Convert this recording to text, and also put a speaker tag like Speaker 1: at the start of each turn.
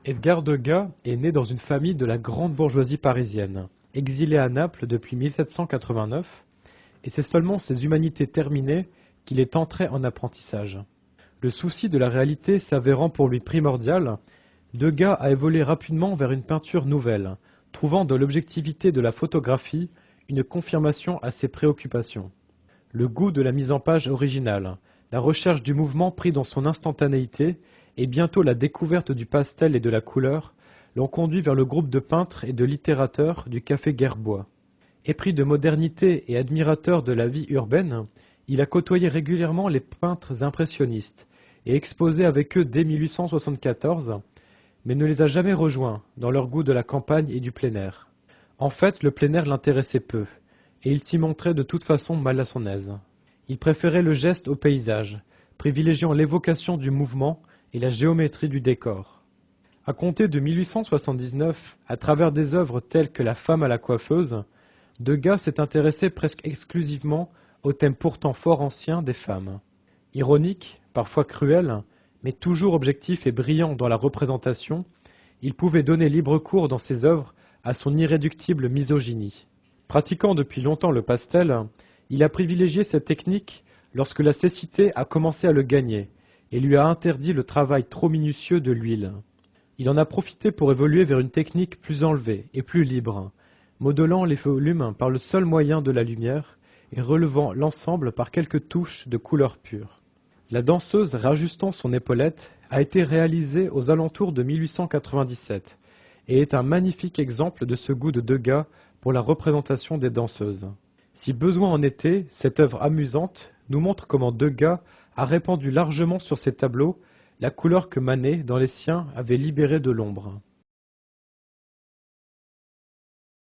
Speaker 1: Edgar Degas est né dans une famille de la grande bourgeoisie parisienne. Exilé à Naples depuis 1789, et c'est seulement ses humanités terminées qu'il est entré en apprentissage. Le souci de la réalité s'avérant pour lui primordial, Degas a évolué rapidement vers une peinture nouvelle, trouvant dans l'objectivité de la photographie une confirmation à ses préoccupations. Le goût de la mise en page originale, la recherche du mouvement pris dans son instantanéité et bientôt la découverte du pastel et de la couleur l'ont conduit vers le groupe de peintres et de littérateurs du Café Gerbois. Épris de modernité et admirateur de la vie urbaine, il a côtoyé régulièrement les peintres impressionnistes et exposé avec eux dès 1874, mais ne les a jamais rejoints dans leur goût de la campagne et du plein air. En fait, le plein air l'intéressait peu, et il s'y montrait de toute façon mal à son aise. Il préférait le geste au paysage, privilégiant l'évocation du mouvement et la géométrie du décor. À compter de 1879, à travers des œuvres telles que La femme à la coiffeuse, Degas s'est intéressé presque exclusivement au thème pourtant fort ancien des femmes. Ironique, parfois cruel, mais toujours objectif et brillant dans la représentation, il pouvait donner libre cours dans ses œuvres à son irréductible misogynie. Pratiquant depuis longtemps le pastel, il a privilégié cette technique lorsque la cécité a commencé à le gagner et lui a interdit le travail trop minutieux de l'huile. Il en a profité pour évoluer vers une technique plus enlevée et plus libre, modelant les volumes par le seul moyen de la lumière et relevant l'ensemble par quelques touches de couleur pure. La danseuse rajustant son épaulette a été réalisée aux alentours de 1897 et est un magnifique exemple de ce goût de Degas pour la représentation des danseuses. Si besoin en était, cette œuvre amusante nous montre comment Degas a répandu largement sur ses tableaux la couleur que Manet, dans les siens, avait libérée de l'ombre.